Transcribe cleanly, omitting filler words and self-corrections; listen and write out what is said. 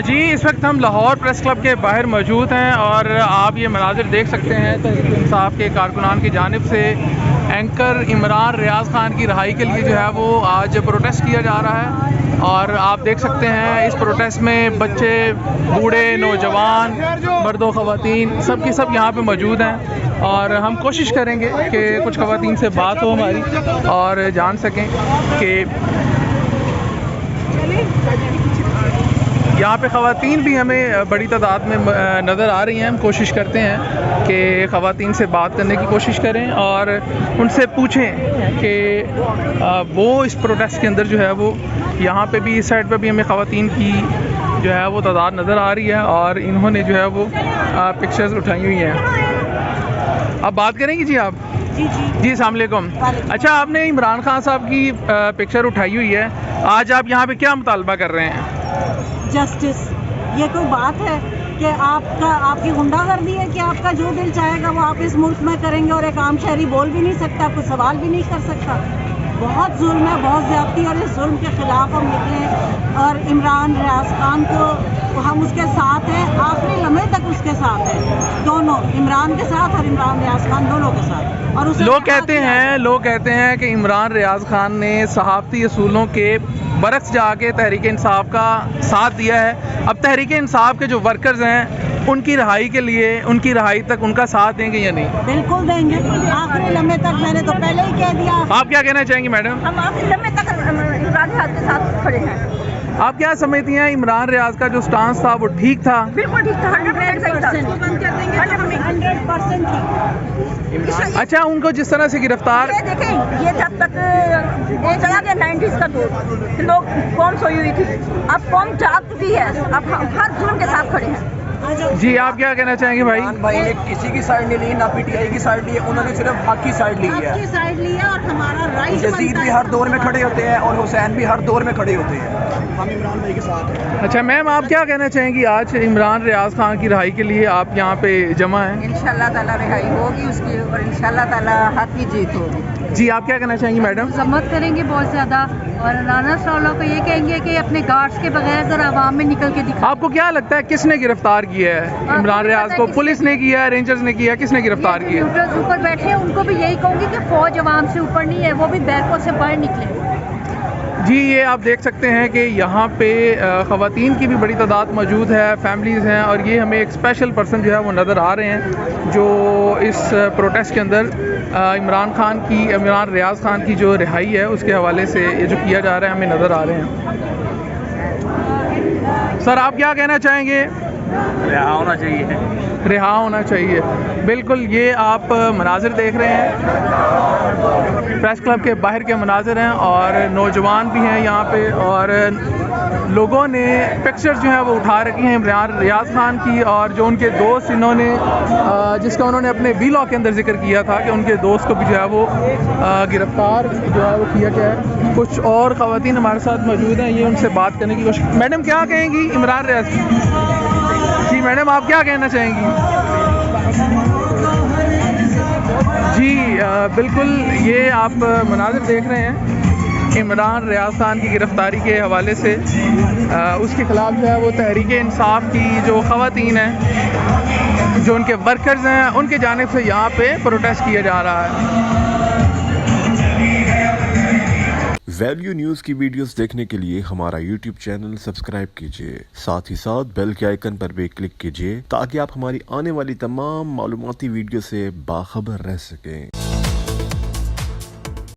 جی اس وقت ہم Lahore press club کے باہر موجود ہیں اور آپ یہ مناظر دیکھ سکتے ہیں تحریک انصاف کے کارکنان کی جانب سے اینکر عمران ریاض خان کی رہائی کے لیے جو ہے وہ آج پروٹیسٹ کیا جا رہا ہے اور آپ دیکھ سکتے ہیں اس پروٹیسٹ میں بچے، بوڑھے، نوجوان، مرد و خواتین سب کی سب یہاں پہ موجود ہیں اور ہم کوشش کریں گے کہ کچھ خواتین سے بات ہو ہماری اور جان سکیں کہ یہاں پہ خواتین بھی ہمیں بڑی تعداد میں نظر آ رہی ہیں. ہم کوشش کرتے ہیں کہ خواتین سے بات کرنے کی کوشش کریں اور ان سے پوچھیں کہ وہ اس پروٹیسٹ کے اندر جو ہے وہ یہاں پہ بھی اس سائڈ پہ بھی ہمیں خواتین کی جو ہے وہ تعداد نظر آ رہی ہے اور انہوں نے جو ہے وہ پکچرز اٹھائی ہوئی ہیں. آپ بات کریں گی جی؟ آپ جی السلام علیکم. اچھا، آپ نے عمران خان صاحب کی پکچر اٹھائی ہوئی ہے، آج آپ یہاں پہ کیا مطالبہ کر رہے ہیں؟ جسٹس. یہ کوئی بات ہے کہ آپ کی غنڈہ گردی ہے کہ آپ کا جو دل چاہے گا وہ آپ اس ملک میں کریں گے اور ایک عام شہری بول بھی نہیں سکتا، کوئی سوال بھی نہیں کر سکتا. بہت ظلم ہے، بہت زیادتی، اور اس ظلم کے خلاف ہم نکلیں اور عمران ریاض خان کو ہم اس کے ساتھ ہیں، آخری لمحے تک اس کے ساتھ ہیں، دونوں عمران کے ساتھ اور عمران ریاض خان دونوں کے ساتھ. اور لوگ کہتے ہیں کہ عمران ریاض خان نے صحافتی اصولوں کے برعکس جا کے تحریک انصاف کا ساتھ دیا ہے. اب تحریک انصاف کے جو ورکرز ہیں ان کی رہائی کے لیے، ان کی رہائی تک ان کا ساتھ دیں گے یا نہیں؟ بالکل دیں گے، آخری لمحے تک. میں نے تو پہلے ہی کہہ دیا. آپ کیا کہنا چاہیں گی میڈم؟ ہم آخری لمحے تک عمران ریاض کے ساتھ کھڑے ہیں. آپ کیا سمجھتی ہیں عمران ریاض کا جو سٹانس تھا وہ ٹھیک تھا؟ بالکل ٹھیک تھا، 100%. اچھا، ان کو جس طرح سے گرفتار، دیکھیں یہ جب تک یہ چلا گیا 90s کا دور، لوگ قوم سوئی ہوئی تھی، اب قوم جاگ چکی ہے، اب ہم ہر ظلم کے ساتھ کھڑے ہیں. جی آپ کیا کہنا چاہیں گے بھائی؟ بھائی نے کسی کی سائڈ نہیں لی، نہ پی ٹی آئی کی سائڈ لی ہے، انہوں نے صرف حق کی سائڈ لی ہے. اور ہمارا رائٹ یزید بھی ہر دور میں کھڑے ہوتے ہیں اور حسین بھی ہر دور میں کھڑے ہوتے ہیں. ہم عمران بھائی کے ساتھ ہیں. اچھا میم، آپ کیا کہنا چاہیں گی؟ آج عمران ریاض خان کی رہائی کے لیے آپ یہاں پہ جمع ہیں. انشاءاللہ تعالیٰ رہائی ہوگی اس کی اور انشاءاللہ تعالیٰ حق کی جیت ہوگی. جی آپ کیا کہنا چاہیں گی میڈم؟ مذمت کریں گے بہت زیادہ اور رانا صلی اللہ کو یہ کہیں گے کہ اپنے گارڈز کے بغیر ذرا عوام میں نکل کے دکھا. آپ کو کیا لگتا ہے کس نے گرفتار کیا ہے عمران ریاض کو؟ پولیس نے کیا ہے، رینجرز نے کیا ہے، کس نے گرفتار کیا ہے؟ کمپیوٹرز اوپر بیٹھے ہیں ان کو بھی یہی کہوں گی کہ فوج عوام سے اوپر نہیں ہے، وہ بھی بیرکوں سے باہر نکلے. جی یہ آپ دیکھ سکتے ہیں کہ یہاں پہ خواتین کی بھی بڑی تعداد موجود ہے، فیملیز ہیں، اور یہ ہمیں ایک اسپیشل پرسن جو ہے وہ نظر آ رہے ہیں جو اس پروٹیسٹ کے اندر عمران ریاض خان کی جو رہائی ہے اس کے حوالے سے یہ جو کیا جا رہا ہے ہمیں نظر آ رہے ہیں. سر آپ کیا کہنا چاہیں گے؟ رہا ہونا چاہیے. رہا ہونا چاہیے، بالکل. یہ آپ مناظر دیکھ رہے ہیں، پریس کلب کے باہر کے مناظر ہیں اور نوجوان بھی ہیں یہاں پہ اور لوگوں نے پکچرز جو ہیں وہ اٹھا رکھی ہیں عمران ریاض خان کی اور جو ان کے دوست انہوں نے جس کا انہوں نے اپنے ویلاگ کے اندر ذکر کیا تھا کہ ان کے دوست کو بھی جو ہے وہ گرفتار جو ہے وہ کیا گیا ہے. کچھ اور خواتین ہمارے ساتھ موجود ہیں، یہ ان سے بات کرنے کی کوشش. میڈم کیا کہیں گی عمران ریاض؟ جی میڈم آپ کیا کہنا چاہیں گی؟ جی بالکل، یہ آپ مناظر دیکھ رہے ہیں عمران ریاض خان کی گرفتاری کے حوالے سے. اس کے خلاف جو ہے وہ تحریک انصاف کی جو خواتین ہیں، جو ان کے ورکرز ہیں، ان کی جانب سے یہاں پہ پروٹیسٹ کیا جا رہا ہے. ویلیو نیوز کی ویڈیوز دیکھنے کے لیے ہمارا یوٹیوب چینل سبسکرائب کیجیے، ساتھ ہی ساتھ بیل کے آئیکن پر بھی کلک کیجیے تاکہ آپ ہماری آنے والی تمام معلوماتی ویڈیو سے باخبر رہ سکیں.